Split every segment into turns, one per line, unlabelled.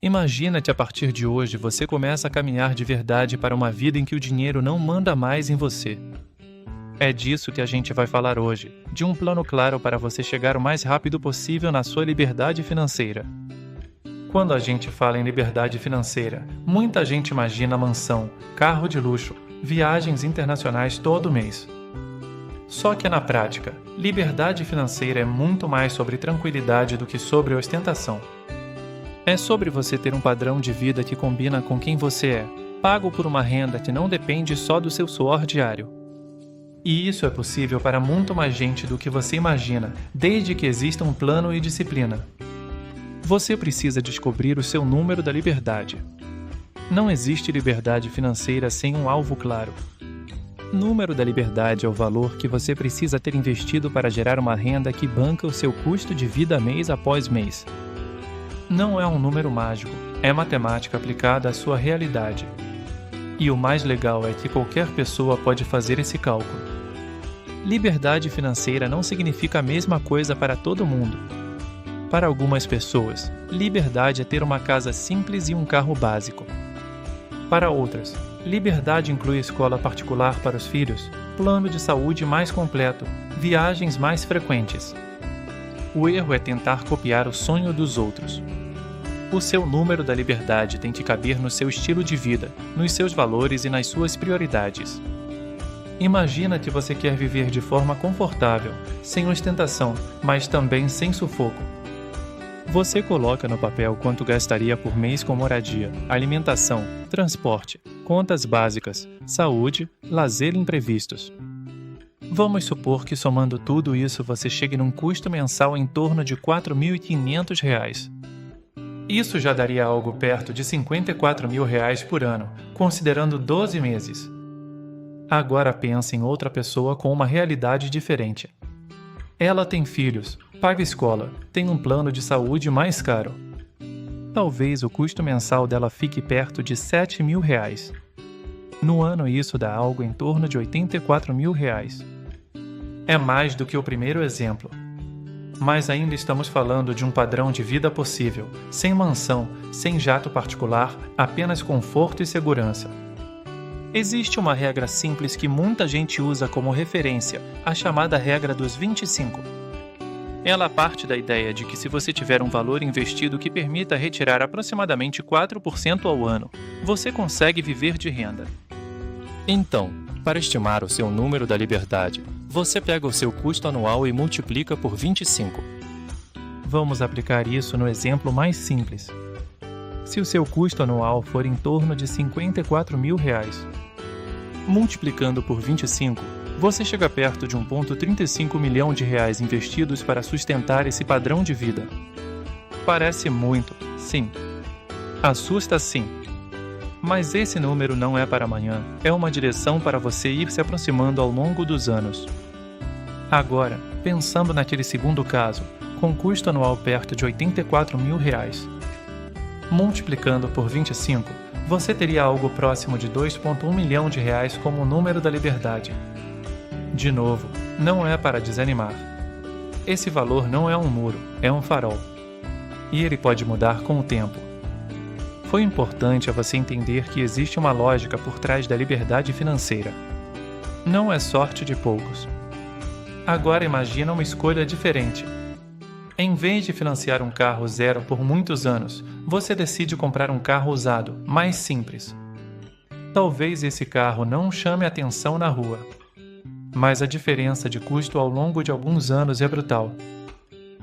Imagina que a partir de hoje você começa a caminhar de verdade para uma vida em que o dinheiro não manda mais em você. É disso que a gente vai falar hoje, de um plano claro para você chegar o mais rápido possível na sua liberdade financeira. Quando a gente fala em liberdade financeira, muita gente imagina mansão, carro de luxo, viagens internacionais todo mês. Só que na prática, liberdade financeira é muito mais sobre tranquilidade do que sobre ostentação. É sobre você ter um padrão de vida que combina com quem você é, pago por uma renda que não depende só do seu suor diário. E isso é possível para muito mais gente do que você imagina, desde que exista um plano e disciplina. Você precisa descobrir o seu número da liberdade. Não existe liberdade financeira sem um alvo claro. Número da liberdade é o valor que você precisa ter investido para gerar uma renda que banca o seu custo de vida mês após mês. Não é um número mágico, é matemática aplicada à sua realidade. E o mais legal é que qualquer pessoa pode fazer esse cálculo. Liberdade financeira não significa a mesma coisa para todo mundo. Para algumas pessoas, liberdade é ter uma casa simples e um carro básico. Para outras, liberdade inclui escola particular para os filhos, plano de saúde mais completo, viagens mais frequentes. O erro é tentar copiar o sonho dos outros. O seu número da liberdade tem que caber no seu estilo de vida, nos seus valores e nas suas prioridades. Imagina que você quer viver de forma confortável, sem ostentação, mas também sem sufoco. Você coloca no papel quanto gastaria por mês com moradia, alimentação, transporte, contas básicas, saúde, lazer e imprevistos. Vamos supor que somando tudo isso você chegue num custo mensal em torno de R$ 4.500. Isso já daria algo perto de R$ 54.000 por ano, considerando 12 meses. Agora pense em outra pessoa com uma realidade diferente. Ela tem filhos, paga escola, tem um plano de saúde mais caro. Talvez o custo mensal dela fique perto de R$ 7.000. No ano isso dá algo em torno de R$ 84.000. É mais do que o primeiro exemplo. Mas ainda estamos falando de um padrão de vida possível, sem mansão, sem jato particular, apenas conforto e segurança. Existe uma regra simples que muita gente usa como referência, a chamada regra dos 25. Ela parte da ideia de que se você tiver um valor investido que permita retirar aproximadamente 4% ao ano, você consegue viver de renda. Então, para estimar o seu número da liberdade, você pega o seu custo anual e multiplica por 25. Vamos aplicar isso no exemplo mais simples. Se o seu custo anual for em torno de R$ 54.000, multiplicando por 25, você chega perto de 1,35 milhão de reais investidos para sustentar esse padrão de vida. Parece muito, sim. Assusta sim. Mas esse número não é para amanhã, é uma direção para você ir se aproximando ao longo dos anos. Agora, pensando naquele segundo caso, com custo anual perto de R$ 84.000, multiplicando por 25, você teria algo próximo de 2,1 milhão de reais como o número da liberdade. De novo, não é para desanimar. Esse valor não é um muro, é um farol. E ele pode mudar com o tempo. Foi importante a você entender que existe uma lógica por trás da liberdade financeira. Não é sorte de poucos. Agora imagina uma escolha diferente. Em vez de financiar um carro zero por muitos anos, você decide comprar um carro usado, mais simples. Talvez esse carro não chame atenção na rua, mas a diferença de custo ao longo de alguns anos é brutal.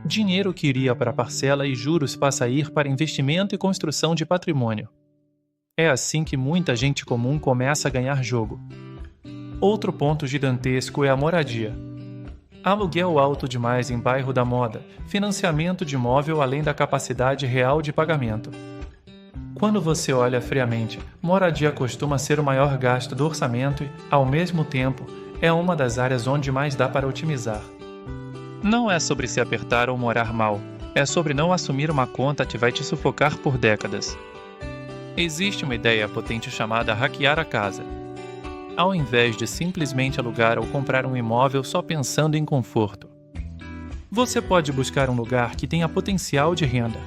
Dinheiro que iria para parcela e juros passa a ir para investimento e construção de patrimônio. É assim que muita gente comum começa a ganhar jogo. Outro ponto gigantesco é a moradia. Aluguel alto demais em bairro da moda, financiamento de imóvel além da capacidade real de pagamento. Quando você olha friamente, moradia costuma ser o maior gasto do orçamento e, ao mesmo tempo, é uma das áreas onde mais dá para otimizar. Não é sobre se apertar ou morar mal, é sobre não assumir uma conta que vai te sufocar por décadas. Existe uma ideia potente chamada hackear a casa. Ao invés de simplesmente alugar ou comprar um imóvel só pensando em conforto, você pode buscar um lugar que tenha potencial de renda.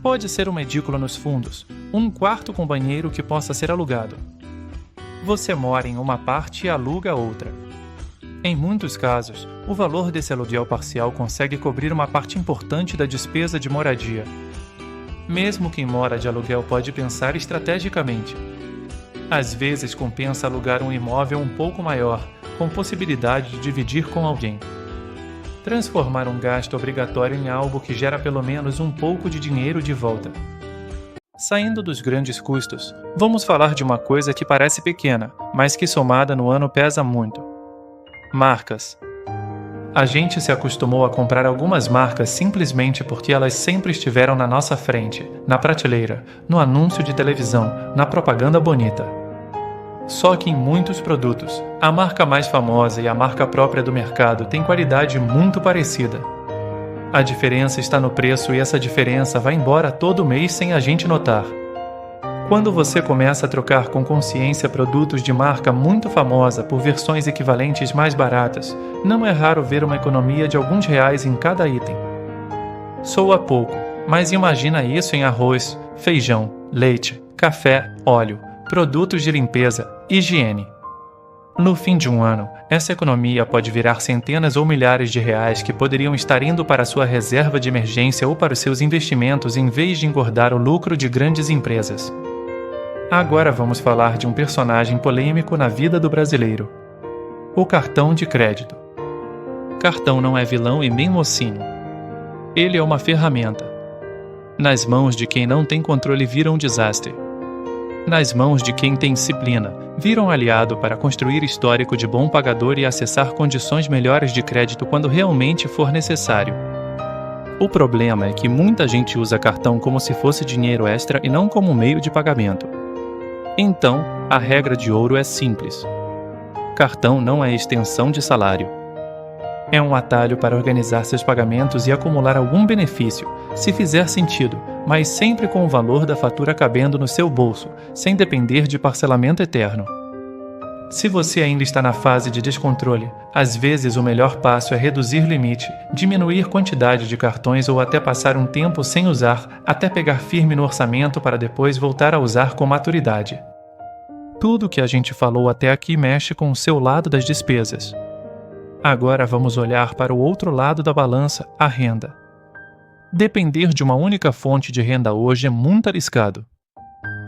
Pode ser uma edícula nos fundos, um quarto com banheiro que possa ser alugado. Você mora em uma parte e aluga outra. Em muitos casos, o valor desse aluguel parcial consegue cobrir uma parte importante da despesa de moradia. Mesmo quem mora de aluguel pode pensar estrategicamente. Às vezes compensa alugar um imóvel um pouco maior, com possibilidade de dividir com alguém. Transformar um gasto obrigatório em algo que gera pelo menos um pouco de dinheiro de volta. Saindo dos grandes custos, vamos falar de uma coisa que parece pequena, mas que somada no ano pesa muito. Marcas. A gente se acostumou a comprar algumas marcas simplesmente porque elas sempre estiveram na nossa frente, na prateleira, no anúncio de televisão, na propaganda bonita. Só que em muitos produtos, a marca mais famosa e a marca própria do mercado têm qualidade muito parecida. A diferença está no preço e essa diferença vai embora todo mês sem a gente notar. Quando você começa a trocar com consciência produtos de marca muito famosa por versões equivalentes mais baratas, não é raro ver uma economia de alguns reais em cada item. Soa pouco, mas imagina isso em arroz, feijão, leite, café, óleo, produtos de limpeza, higiene. No fim de um ano, essa economia pode virar centenas ou milhares de reais que poderiam estar indo para a sua reserva de emergência ou para os seus investimentos em vez de engordar o lucro de grandes empresas. Agora vamos falar de um personagem polêmico na vida do brasileiro: o cartão de crédito. Cartão não é vilão e nem mocinho. Ele é uma ferramenta. Nas mãos de quem não tem controle vira um desastre. Nas mãos de quem tem disciplina, vira um aliado para construir histórico de bom pagador e acessar condições melhores de crédito quando realmente for necessário. O problema é que muita gente usa cartão como se fosse dinheiro extra e não como meio de pagamento. Então, a regra de ouro é simples. Cartão não é extensão de salário. É um atalho para organizar seus pagamentos e acumular algum benefício, se fizer sentido, mas sempre com o valor da fatura cabendo no seu bolso, sem depender de parcelamento eterno. Se você ainda está na fase de descontrole, às vezes o melhor passo é reduzir limite, diminuir quantidade de cartões ou até passar um tempo sem usar, até pegar firme no orçamento para depois voltar a usar com maturidade. Tudo o que a gente falou até aqui mexe com o seu lado das despesas. Agora vamos olhar para o outro lado da balança, a renda. Depender de uma única fonte de renda hoje é muito arriscado.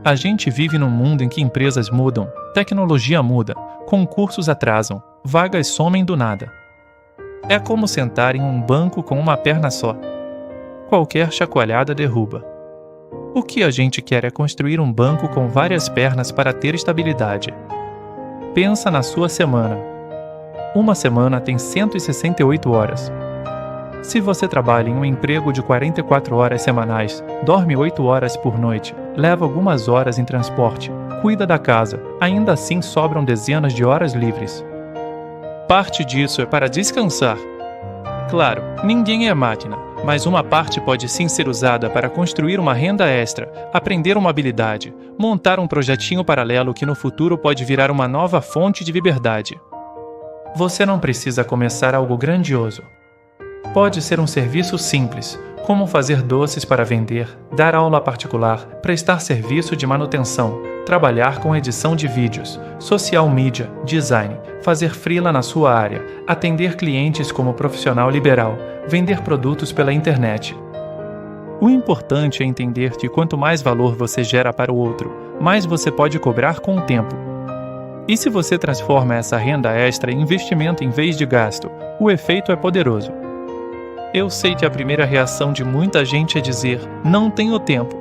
A gente vive num mundo em que empresas mudam, tecnologia muda, concursos atrasam, vagas somem do nada. É como sentar em um banco com uma perna só. Qualquer chacoalhada derruba. O que a gente quer é construir um banco com várias pernas para ter estabilidade. Pensa na sua semana. Uma semana tem 168 horas. Se você trabalha em um emprego de 44 horas semanais, dorme 8 horas por noite, leva algumas horas em transporte, cuida da casa, ainda assim sobram dezenas de horas livres. Parte disso é para descansar. Claro, ninguém é máquina, mas uma parte pode sim ser usada para construir uma renda extra, aprender uma habilidade, montar um projetinho paralelo que no futuro pode virar uma nova fonte de liberdade. Você não precisa começar algo grandioso. Pode ser um serviço simples, como fazer doces para vender, dar aula particular, prestar serviço de manutenção, trabalhar com edição de vídeos, social media, design, fazer freela na sua área, atender clientes como profissional liberal, vender produtos pela internet. O importante é entender que quanto mais valor você gera para o outro, mais você pode cobrar com o tempo. E se você transforma essa renda extra em investimento em vez de gasto, o efeito é poderoso. Eu sei que a primeira reação de muita gente é dizer, não tenho tempo.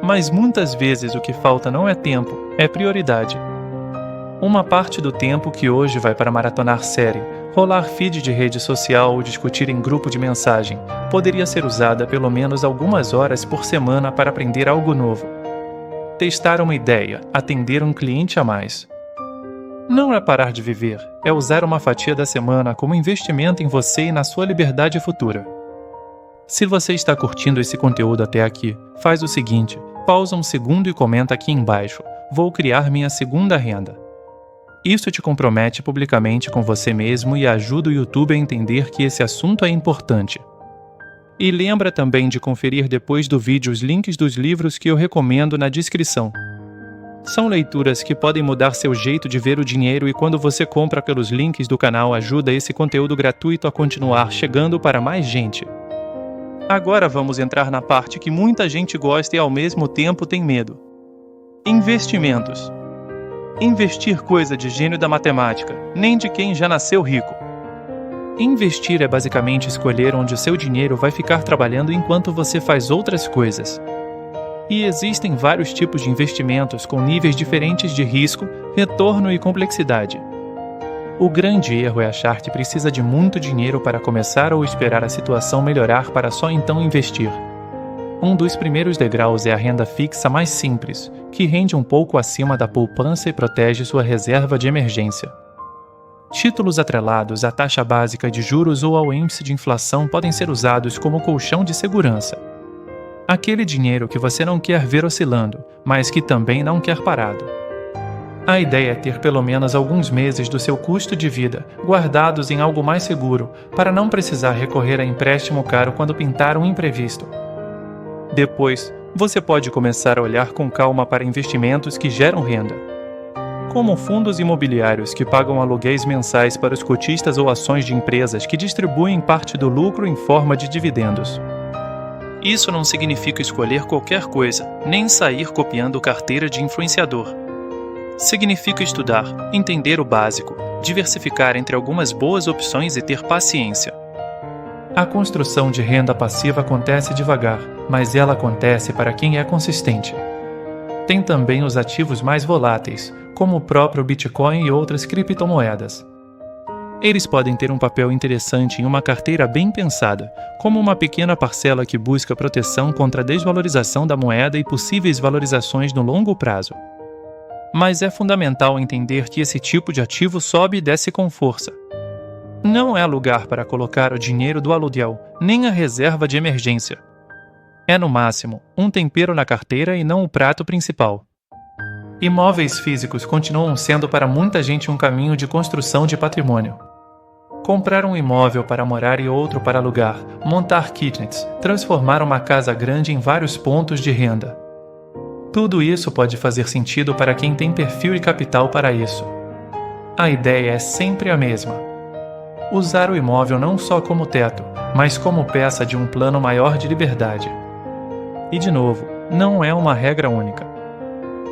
Mas muitas vezes o que falta não é tempo, é prioridade. Uma parte do tempo que hoje vai para maratonar série, rolar feed de rede social ou discutir em grupo de mensagem, poderia ser usada pelo menos algumas horas por semana para aprender algo novo. Testar uma ideia, atender um cliente a mais. Não é parar de viver, é usar uma fatia da semana como investimento em você e na sua liberdade futura. Se você está curtindo esse conteúdo até aqui, faz o seguinte, pausa um segundo e comenta aqui embaixo, vou criar minha segunda renda. Isso te compromete publicamente com você mesmo e ajuda o YouTube a entender que esse assunto é importante. E lembra também de conferir depois do vídeo os links dos livros que eu recomendo na descrição. São leituras que podem mudar seu jeito de ver o dinheiro, e quando você compra pelos links do canal, ajuda esse conteúdo gratuito a continuar chegando para mais gente. Agora vamos entrar na parte que muita gente gosta e ao mesmo tempo tem medo. Investimentos. Investir coisa de gênio da matemática, nem de quem já nasceu rico. Investir é basicamente escolher onde o seu dinheiro vai ficar trabalhando enquanto você faz outras coisas. E existem vários tipos de investimentos com níveis diferentes de risco, retorno e complexidade. O grande erro é achar que precisa de muito dinheiro para começar ou esperar a situação melhorar para só então investir. Um dos primeiros degraus é a renda fixa mais simples, que rende um pouco acima da poupança e protege sua reserva de emergência. Títulos atrelados à taxa básica de juros ou ao índice de inflação podem ser usados como colchão de segurança. Aquele dinheiro que você não quer ver oscilando, mas que também não quer parado. A ideia é ter pelo menos alguns meses do seu custo de vida guardados em algo mais seguro, para não precisar recorrer a empréstimo caro quando pintar um imprevisto. Depois, você pode começar a olhar com calma para investimentos que geram renda, como fundos imobiliários que pagam aluguéis mensais para os cotistas ou ações de empresas que distribuem parte do lucro em forma de dividendos. Isso não significa escolher qualquer coisa, nem sair copiando carteira de influenciador. Significa estudar, entender o básico, diversificar entre algumas boas opções e ter paciência. A construção de renda passiva acontece devagar, mas ela acontece para quem é consistente. Tem também os ativos mais voláteis, como o próprio Bitcoin e outras criptomoedas. Eles podem ter um papel interessante em uma carteira bem pensada, como uma pequena parcela que busca proteção contra a desvalorização da moeda e possíveis valorizações no longo prazo. Mas é fundamental entender que esse tipo de ativo sobe e desce com força. Não é lugar para colocar o dinheiro do aluguel, nem a reserva de emergência. É, no máximo, um tempero na carteira e não o prato principal. Imóveis físicos continuam sendo para muita gente um caminho de construção de patrimônio. Comprar um imóvel para morar e outro para alugar, montar kitnets, transformar uma casa grande em vários pontos de renda. Tudo isso pode fazer sentido para quem tem perfil e capital para isso. A ideia é sempre a mesma: usar o imóvel não só como teto, mas como peça de um plano maior de liberdade. E de novo, não é uma regra única.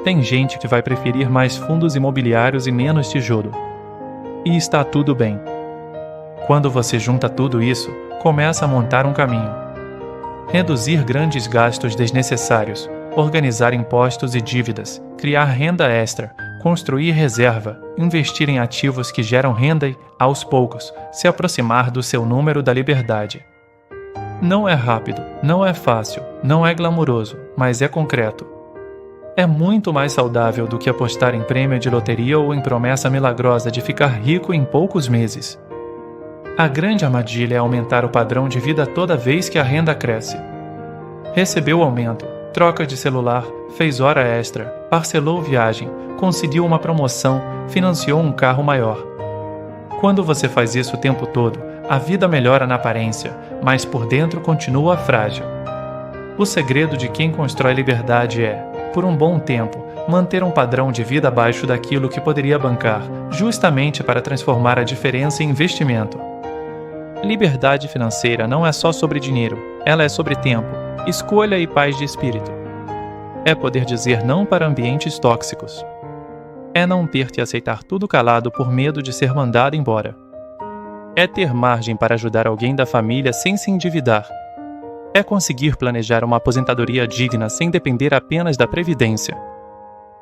Tem gente que vai preferir mais fundos imobiliários e menos tijolo. E está tudo bem. Quando você junta tudo isso, começa a montar um caminho. Reduzir grandes gastos desnecessários, organizar impostos e dívidas, criar renda extra, construir reserva, investir em ativos que geram renda e, aos poucos, se aproximar do seu número da liberdade. Não é rápido, não é fácil, não é glamuroso, mas é concreto. É muito mais saudável do que apostar em prêmio de loteria ou em promessa milagrosa de ficar rico em poucos meses. A grande armadilha é aumentar o padrão de vida toda vez que a renda cresce. Recebeu o aumento, troca de celular, fez hora extra, parcelou viagem, conseguiu uma promoção, financiou um carro maior. Quando você faz isso o tempo todo, a vida melhora na aparência, mas por dentro continua frágil. O segredo de quem constrói liberdade é, por um bom tempo, manter um padrão de vida abaixo daquilo que poderia bancar, justamente para transformar a diferença em investimento. Liberdade financeira não é só sobre dinheiro, ela é sobre tempo, escolha e paz de espírito. É poder dizer não para ambientes tóxicos. É não ter que aceitar tudo calado por medo de ser mandado embora. É ter margem para ajudar alguém da família sem se endividar. É conseguir planejar uma aposentadoria digna sem depender apenas da previdência.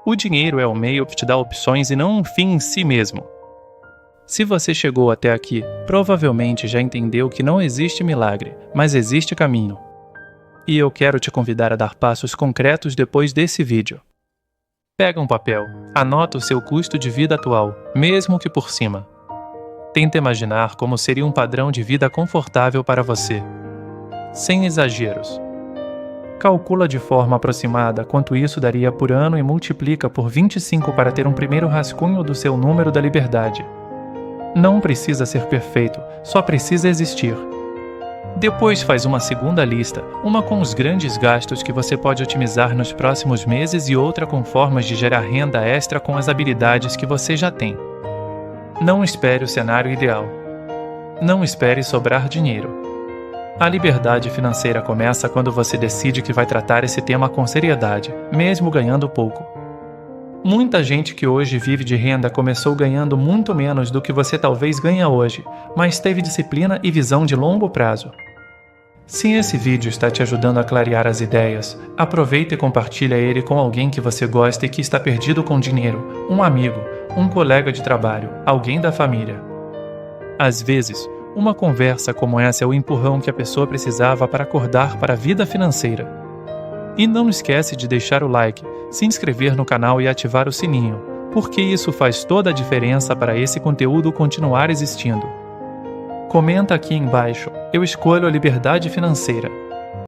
O dinheiro é o meio que te dá opções e não um fim em si mesmo. Se você chegou até aqui, provavelmente já entendeu que não existe milagre, mas existe caminho. E eu quero te convidar a dar passos concretos depois desse vídeo. Pega um papel, anota o seu custo de vida atual, mesmo que por cima. Tenta imaginar como seria um padrão de vida confortável para você. Sem exageros. Calcula de forma aproximada quanto isso daria por ano e multiplica por 25 para ter um primeiro rascunho do seu número da liberdade. Não precisa ser perfeito, só precisa existir. Depois faz uma segunda lista, uma com os grandes gastos que você pode otimizar nos próximos meses e outra com formas de gerar renda extra com as habilidades que você já tem. Não espere o cenário ideal. Não espere sobrar dinheiro. A liberdade financeira começa quando você decide que vai tratar esse tema com seriedade, mesmo ganhando pouco. Muita gente que hoje vive de renda começou ganhando muito menos do que você talvez ganha hoje, mas teve disciplina e visão de longo prazo. Se esse vídeo está te ajudando a clarear as ideias, aproveita e compartilha ele com alguém que você gosta e que está perdido com dinheiro, um amigo, um colega de trabalho, alguém da família. Às vezes, uma conversa como essa é o empurrão que a pessoa precisava para acordar para a vida financeira. E não esquece de deixar o like, se inscrever no canal e ativar o sininho, porque isso faz toda a diferença para esse conteúdo continuar existindo. Comenta aqui embaixo, eu escolho a liberdade financeira.